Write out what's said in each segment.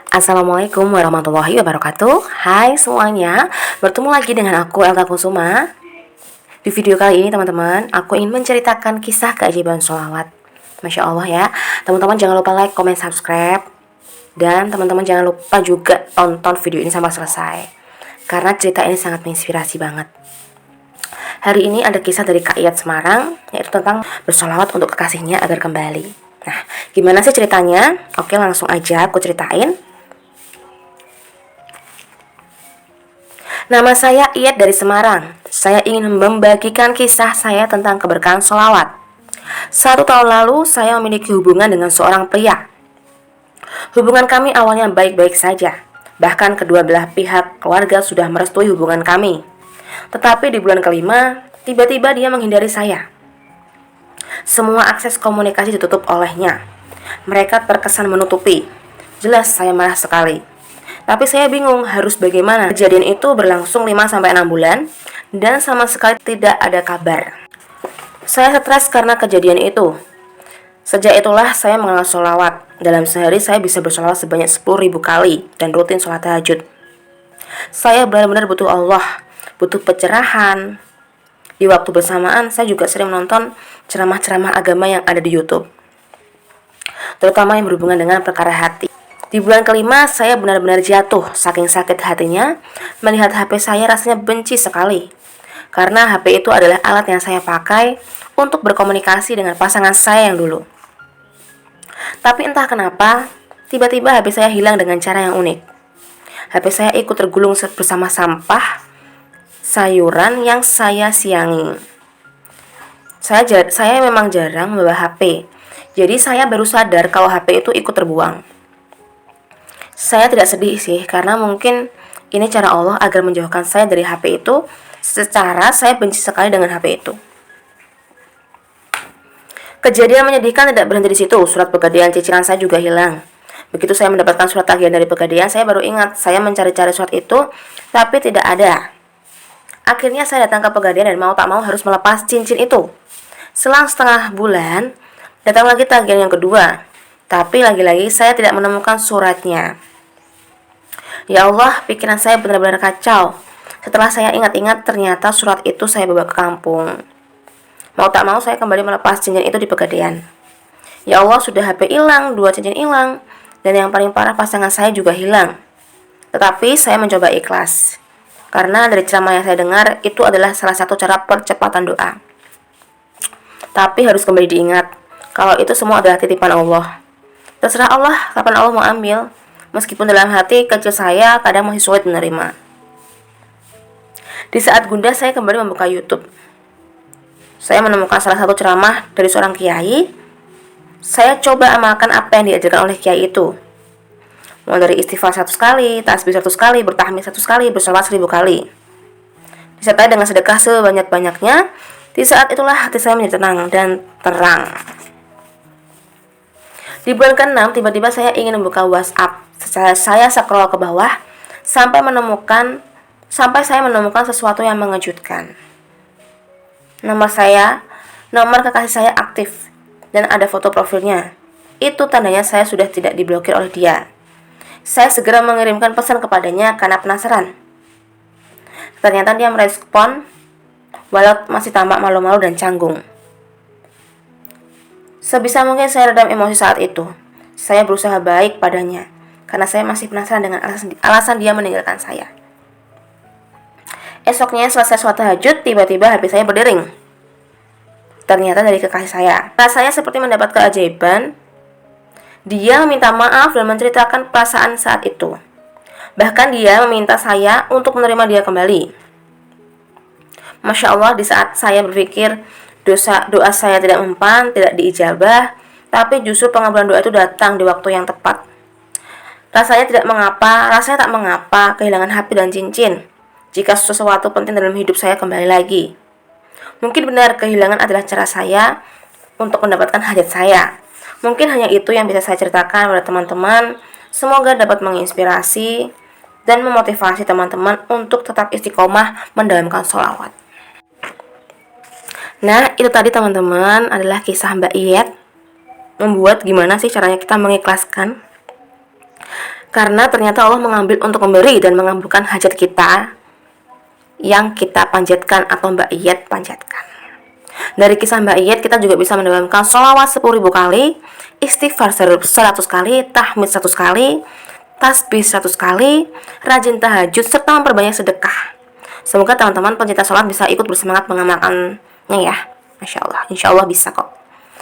Assalamualaikum warahmatullahi wabarakatuh. Hai semuanya, bertemu lagi dengan aku Elta Kusuma. Di video kali ini teman-teman, aku ingin menceritakan kisah keajaiban sholawat. Masya Allah ya, teman-teman jangan lupa like, comment, subscribe. Dan teman-teman jangan lupa juga tonton video ini sampai selesai, karena cerita ini sangat menginspirasi banget. Hari ini ada kisah dari Kak Iyat Semarang, yaitu tentang bersolawat untuk kekasihnya agar kembali. Nah, gimana sih ceritanya? Oke, langsung aja aku ceritain. Nama saya Iyat dari Semarang. Saya ingin membagikan kisah saya tentang keberkahan sholawat. 1 tahun lalu, saya memiliki hubungan dengan seorang pria. Hubungan kami awalnya baik-baik saja. Bahkan kedua belah pihak keluarga sudah merestui hubungan kami. Tetapi di bulan kelima, tiba-tiba dia menghindari saya. Semua akses komunikasi ditutup olehnya. Mereka terkesan menutupi. Jelas saya marah sekali. Tapi saya bingung harus bagaimana. Kejadian itu berlangsung 5-6 bulan dan sama sekali tidak ada kabar. Saya stres karena kejadian itu. Sejak itulah saya mengenal sholawat. Dalam sehari saya bisa bersolawat sebanyak 10.000 kali dan rutin sholat tahajud. Saya benar-benar butuh Allah, butuh pencerahan. Di waktu bersamaan saya juga sering menonton ceramah-ceramah agama yang ada di YouTube, terutama yang berhubungan dengan perkara hati. Di bulan kelima, saya benar-benar jatuh saking sakit hatinya melihat HP saya rasanya benci sekali. Karena HP itu adalah alat yang saya pakai untuk berkomunikasi dengan pasangan saya yang dulu. Tapi entah kenapa, tiba-tiba HP saya hilang dengan cara yang unik. HP saya ikut tergulung bersama sampah sayuran yang saya siangi. Saya memang jarang membawa HP. Jadi saya baru sadar kalau HP itu ikut terbuang. Saya tidak sedih sih, karena mungkin ini cara Allah agar menjauhkan saya dari HP itu. Secara saya benci sekali dengan HP itu. Kejadian menyedihkan tidak berhenti di situ. Surat pegadaian cicilan saya juga hilang. Begitu saya mendapatkan surat tagihan dari pegadaian, saya baru ingat saya mencari-cari surat itu, tapi tidak ada. Akhirnya saya datang ke pegadaian dan mau tak mau harus melepas cincin itu. Selang setengah bulan, datang lagi tagihan yang kedua. Tapi lagi-lagi saya tidak menemukan suratnya. Ya Allah, pikiran saya benar-benar kacau. Setelah saya ingat-ingat, ternyata surat itu saya bawa ke kampung. Mau tak mau saya kembali melepas cincin itu di pegadaian. Ya Allah, sudah HP hilang, 2 cincin hilang, dan yang paling parah pasangan saya juga hilang. Tetapi saya mencoba ikhlas, karena dari ceramah yang saya dengar, itu adalah salah satu cara percepatan doa. Tapi harus kembali diingat, kalau itu semua adalah titipan Allah. Terserah Allah kapan Allah mau ambil. Meskipun dalam hati kecil saya kadang masih sulit menerima. Di saat gundah, saya kembali membuka YouTube. Saya menemukan salah satu ceramah dari seorang kiai. Saya coba amalkan apa yang diajarkan oleh kiai itu. Mulai dari istighfar 100 kali, tasbih 100 kali, bertahmid 100 kali, bersolawat 1000 kali. Disertai dengan sedekah sebanyak-banyaknya. Di saat itulah hati saya menjadi tenang dan terang. Di bulan ke-6, tiba-tiba saya ingin membuka WhatsApp. Saya scroll ke bawah sampai saya menemukan sesuatu yang mengejutkan. Nomor kekasih saya aktif dan ada foto profilnya. Itu tandanya saya sudah tidak diblokir oleh dia. Saya segera mengirimkan pesan kepadanya karena penasaran. Ternyata dia merespon walau masih tampak malu-malu dan canggung. Sebisa mungkin saya redam emosi saat itu. Saya berusaha baik padanya, karena saya masih penasaran dengan alasan dia meninggalkan saya. Esoknya selesai sholat tahajud, tiba-tiba HP saya berdering. Ternyata dari kekasih saya. Rasanya seperti mendapat keajaiban. Dia meminta maaf dan menceritakan perasaan saat itu. Bahkan dia meminta saya untuk menerima dia kembali. Masya Allah, di saat saya berpikir doa saya tidak mempan, tidak diijabah, tapi justru pengabulan doa itu datang di waktu yang tepat. Rasanya tak mengapa kehilangan HP dan cincin jika sesuatu penting dalam hidup saya kembali lagi. Mungkin benar kehilangan adalah cara saya untuk mendapatkan hajat saya. Mungkin hanya itu yang bisa saya ceritakan pada teman-teman. Semoga dapat menginspirasi dan memotivasi teman-teman untuk tetap istiqomah mendalamkan sholawat. Nah, itu tadi teman-teman adalah kisah Mbak Iyet membuat gimana sih caranya kita mengikhlaskan Karena ternyata Allah mengambil untuk memberi dan mengabulkan hajat kita yang kita panjatkan atau Mbak Iyet panjatkan. Dari kisah Mbak Iyet kita juga bisa mendapatkan sholawat 10.000 kali, istighfar 100 kali, tahmid 100 kali, tasbih 100 kali, rajin tahajud, serta memperbanyak sedekah. Semoga teman-teman pencinta sholat bisa ikut bersemangat mengamalkannya ya. Masya Allah, insya Allah bisa kok.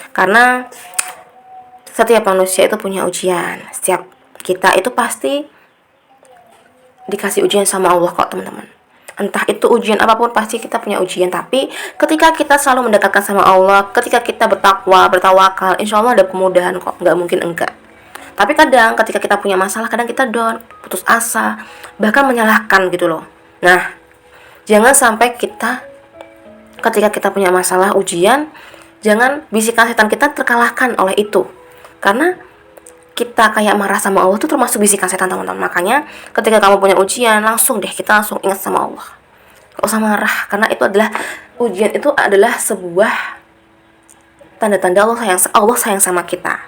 Karena setiap manusia itu punya ujian. Setiap kita itu pasti dikasih ujian sama Allah kok teman-teman. Entah itu ujian apapun, pasti kita punya ujian. Tapi ketika kita selalu mendekatkan sama Allah, ketika kita bertakwa, bertawakal, insya Allah ada kemudahan kok, nggak mungkin enggak. Tapi kadang ketika kita punya masalah, kadang kita down, putus asa, bahkan menyalahkan gitu loh. Nah, jangan sampai kita ketika kita punya masalah, ujian, jangan bisikan setan kita terkalahkan oleh itu. Karena kita kayak marah sama Allah itu termasuk bisikan setan teman-teman. Makanya ketika kamu punya ujian, langsung deh kita langsung ingat sama Allah. Gak usah marah, karena itu adalah ujian, itu adalah sebuah tanda-tanda Allah sayang sama kita.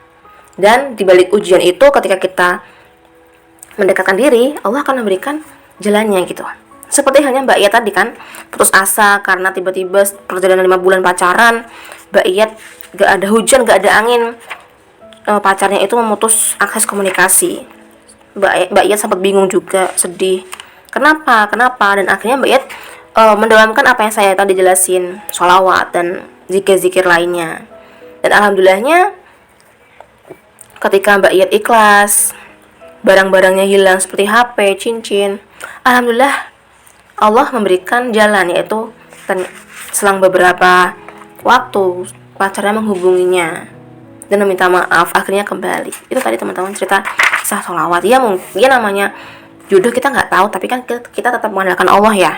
Dan dibalik ujian itu, ketika kita mendekatkan diri, Allah akan memberikan jalannya gitu. Seperti halnya Mbak Iyet tadi kan, putus asa karena tiba-tiba perjalanan 5 bulan pacaran, Mbak Iyet gak ada hujan, gak ada angin, pacarnya itu memutus akses komunikasi. Mbak Iyet sempat bingung juga, sedih. Kenapa? Dan akhirnya Mbak Iyet mendalamkan apa yang saya tadi jelasin, sholawat dan zikir-zikir lainnya. Dan alhamdulillahnya ketika Mbak Iyet ikhlas, barang-barangnya hilang seperti HP, cincin, alhamdulillah Allah memberikan jalan, yaitu selang beberapa waktu pacarnya menghubunginya dan meminta maaf, akhirnya kembali. Itu tadi teman-teman cerita kisah sholawat. Ya mungkin namanya jodoh kita nggak tahu, tapi kan kita tetap mengandalkan Allah ya.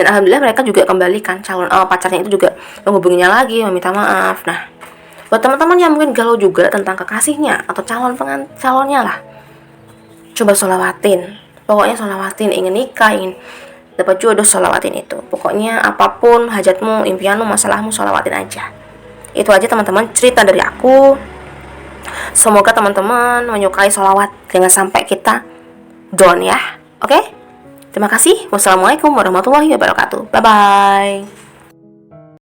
Dan alhamdulillah mereka juga kembalikan, calon pacarnya itu juga menghubunginya lagi, meminta maaf. Nah, buat teman-teman yang mungkin galau juga tentang kekasihnya atau calonnya lah, coba sholawatin. Pokoknya sholawatin, ingin nikah, ingin dapat jodoh, sholawatin itu. Pokoknya apapun hajatmu, impianmu, masalahmu, sholawatin aja. Itu aja teman-teman cerita dari aku. Semoga teman-teman menyukai sholawat, jangan sampai kita down ya. Oke? Terima kasih. Wassalamualaikum warahmatullahi wabarakatuh. Bye bye.